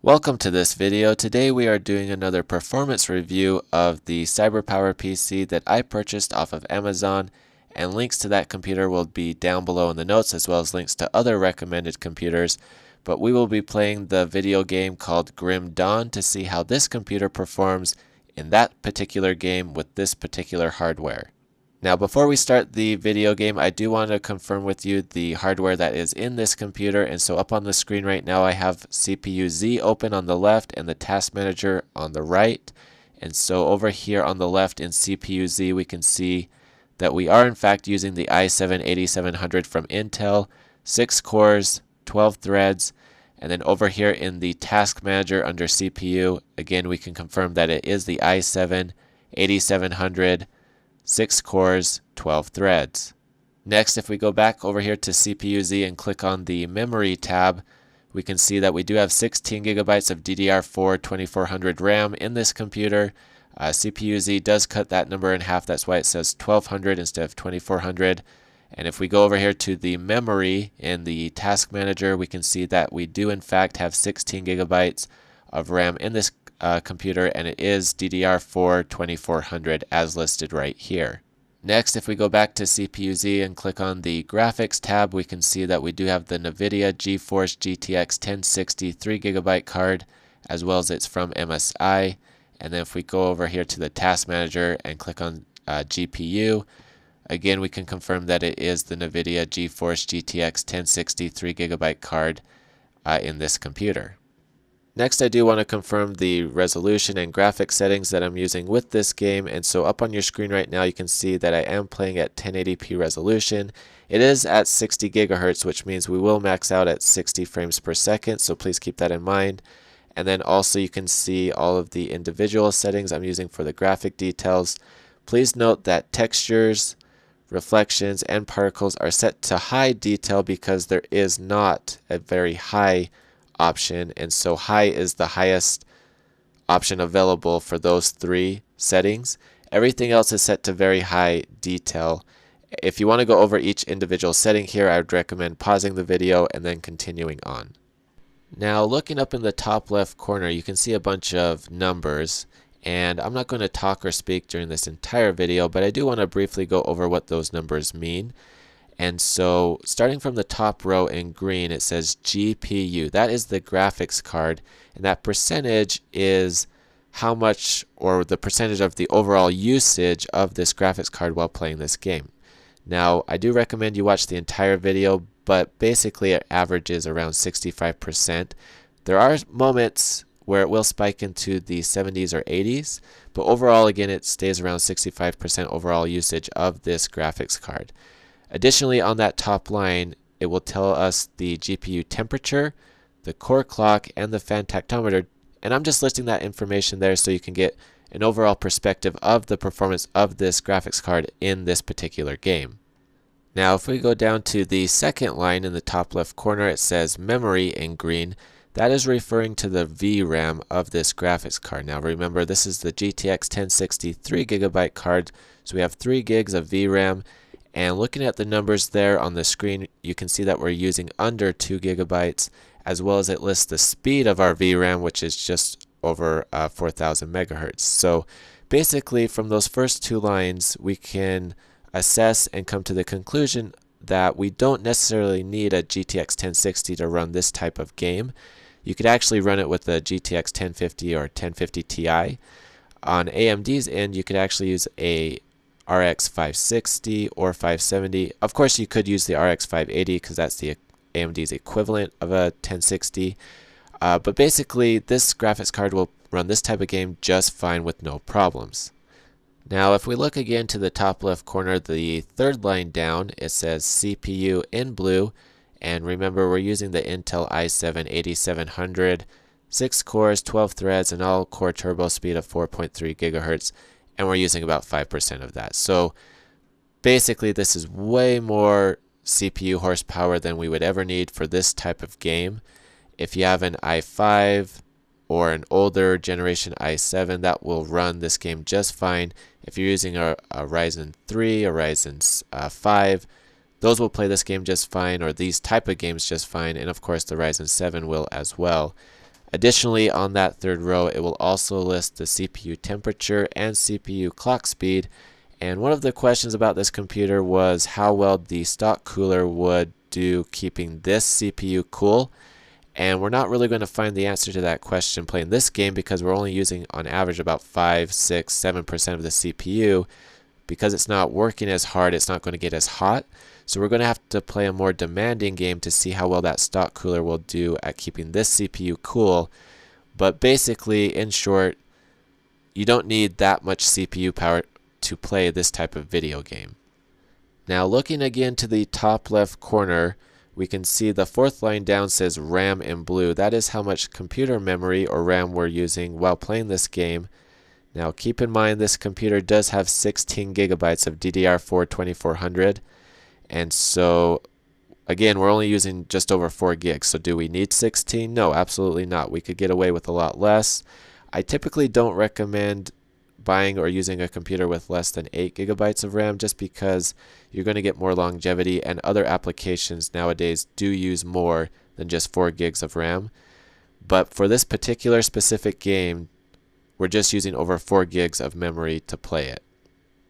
Welcome to this video. Today we are doing another performance review of the CYBERPOWERPC that I purchased off of Amazon, and links to that computer will be down below in the notes, as well as links to other recommended computers. But we will be playing the video game called Grim Dawn to see how this computer performs in that particular game with this particular hardware. Now, before we start the video game, I do want to confirm with you the hardware that is in this computer. And so up on the screen right now, I have CPU Z open on the left and the task manager on the right. And so over here on the left in CPU Z, we can see that we are in fact using the i7-8700 from Intel, 6 cores, 12 threads. And then over here in the task manager under CPU, again, we can confirm that it is the i7-8700, 6 cores, 12 threads. Next, if we go back over here to CPU-Z and click on the memory tab, we can see that we do have 16 gigabytes of DDR4 2400 RAM in this computer. CPU-Z does cut that number in half. That's why it says 1200 instead of 2400. And if we go over here to the memory in the task manager, we can see that we do in fact have 16 gigabytes of RAM in this computer, and it is DDR4 2400 as listed right here. Next, if we go back to CPU-Z and click on the graphics tab, we can see that we do have the NVIDIA GeForce GTX 1060 3GB card, as well as it's from MSI. And then if we go over here to the task manager and click on GPU, again we can confirm that it is the NVIDIA GeForce GTX 1060 3GB card in this computer. Next, I do want to confirm the resolution and graphics settings that I'm using with this game. And so up on your screen right now, you can see that I am playing at 1080p resolution. It is at 60 gigahertz, which means we will max out at 60 frames per second. So please keep that in mind. And then also you can see all of the individual settings I'm using for the graphic details. Please note that textures, reflections, and particles are set to high detail because there is not a very high option, and so high is the highest option available for those three settings. Everything else is set to very high detail. If you want to go over each individual setting here, I would recommend pausing the video and then continuing on. Now, looking up in the top left corner, you can see a bunch of numbers, and I'm not going to talk or speak during this entire video, but I do want to briefly go over what those numbers mean. And so starting from the top row in green, it says GPU. That is the graphics card, and that percentage is how much, or the percentage of the overall usage of this graphics card while playing this game. Now, I do recommend you watch the entire video, but basically it averages around 65%. There are moments where it will spike into the 70s or 80s, but overall, again, it stays around 65% overall usage of this graphics card. Additionally, on that top line, it will tell us the GPU temperature, the core clock, and the fan tactometer. And I'm just listing that information there so you can get an overall perspective of the performance of this graphics card in this particular game. Now, if we go down to the second line in the top left corner, it says memory in green. That is referring to the VRAM of this graphics card. Now remember, this is the GTX 1060 3GB card, so we have 3 gigs of VRAM. And looking at the numbers there on the screen, you can see that we're using under 2 gigabytes, as well as it lists the speed of our VRAM, which is just over 4,000 megahertz. So basically, from those first two lines, we can assess and come to the conclusion that we don't necessarily need a GTX 1060 to run this type of game. You could actually run it with a GTX 1050 or 1050 Ti. On AMD's end, you could actually use a RX 560 or 570. Of course, you could use the RX 580 because that's the AMD's equivalent of a 1060. But basically, this graphics card will run this type of game just fine with no problems. Now, if we look again to the top left corner, the third line down, it says CPU in blue. And remember, we're using the Intel i7-8700, 6 cores, 12 threads, and all-core turbo speed of 4.3 gigahertz. And we're using about 5% of that. So basically, this is way more CPU horsepower than we would ever need for this type of game. If you have an i5 or an older generation i7, that will run this game just fine. If you're using a Ryzen 3 or Ryzen 5, those will play this game just fine, or these type of games just fine. And of course, the Ryzen 7 will as well. Additionally, on that third row, it will also list the CPU temperature and CPU clock speed. And one of the questions about this computer was how well the stock cooler would do keeping this CPU cool. And we're not really going to find the answer to that question playing this game because we're only using on average about 5, 6, 7% of the CPU. Because it's not working as hard, it's not going to get as hot. So we're going to have to play a more demanding game to see how well that stock cooler will do at keeping this CPU cool. But basically, in short, you don't need that much CPU power to play this type of video game. Now looking again to the top left corner, we can see the fourth line down says RAM in blue. That is how much computer memory or RAM we're using while playing this game. Now keep in mind this computer does have 16 gigabytes of DDR4 2400, and so again we're only using just over 4 gigs. So do we need 16? No, absolutely not. We could get away with a lot less. I typically don't recommend buying or using a computer with less than 8 gigabytes of RAM just because you're going to get more longevity, and other applications nowadays do use more than just 4 gigs of RAM. But for this particular specific game, we're just using over 4 gigs of memory to play it.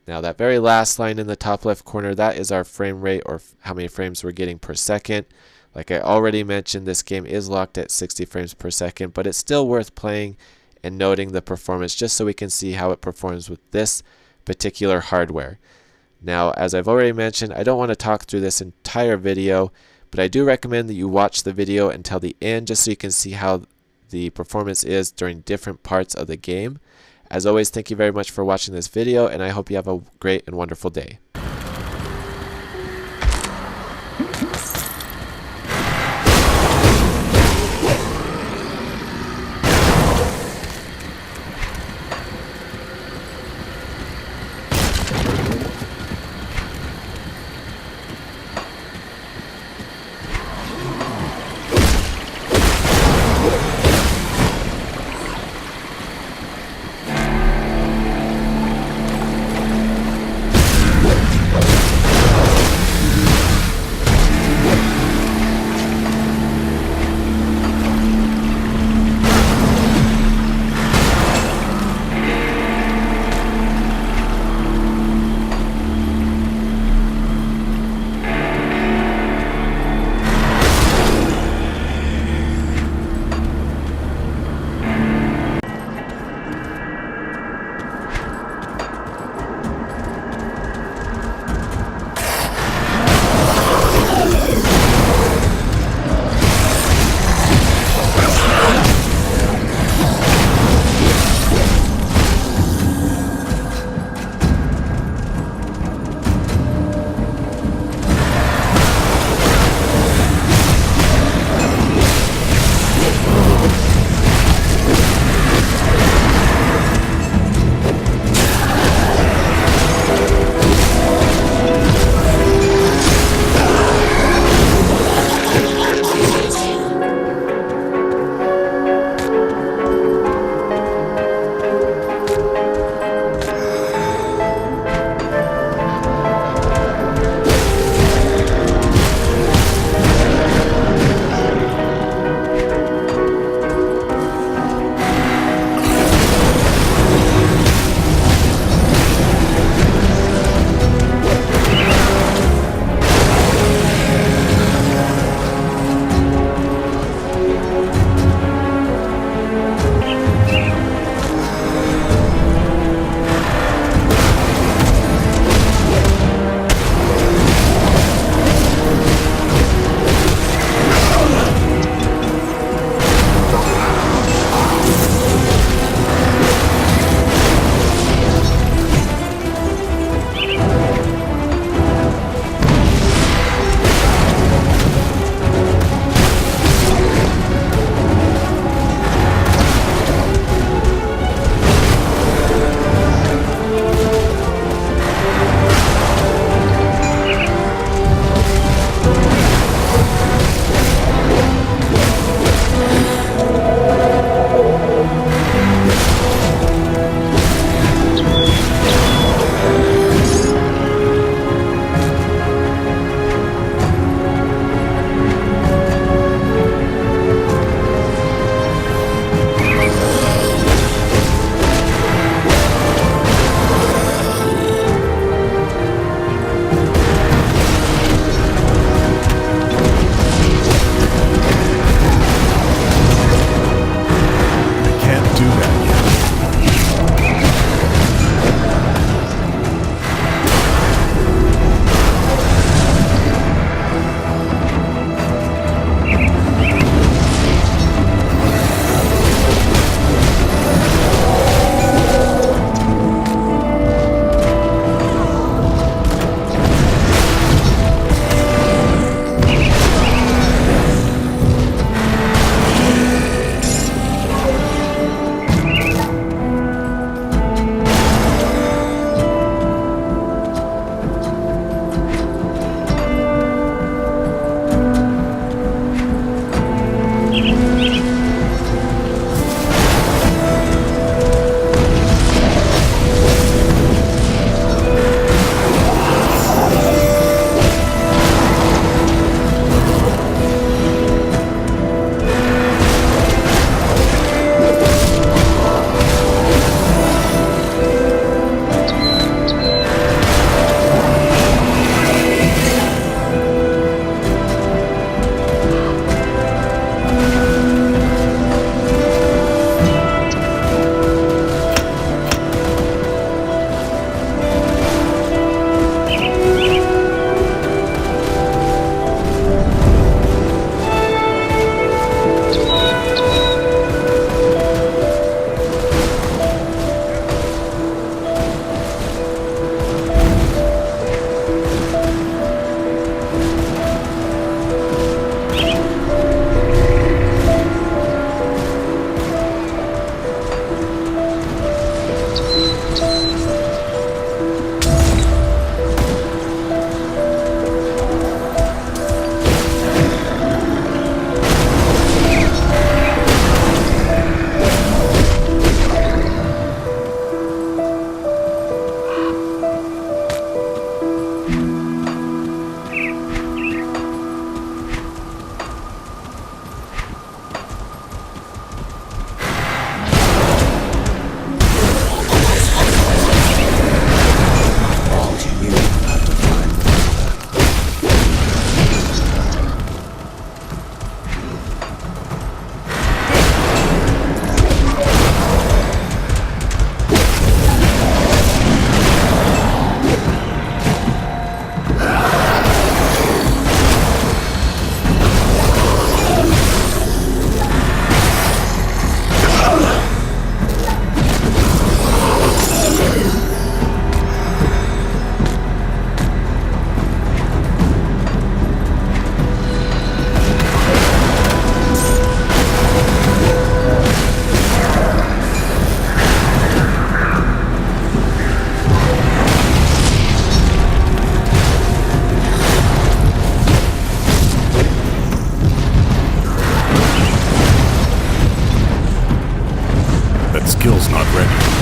Now that very last line in the top left corner, that is our frame rate, or how many frames we're getting per second. Like I already mentioned, this game is locked at 60 frames per second, but it's still worth playing and noting the performance just so we can see how it performs with this particular hardware. Now, as I've already mentioned, I don't want to talk through this entire video, but I do recommend that you watch the video until the end just so you can see how the performance is during different parts of the game. As always, thank you very much for watching this video, and I hope you have a great and wonderful day. Skills not ready.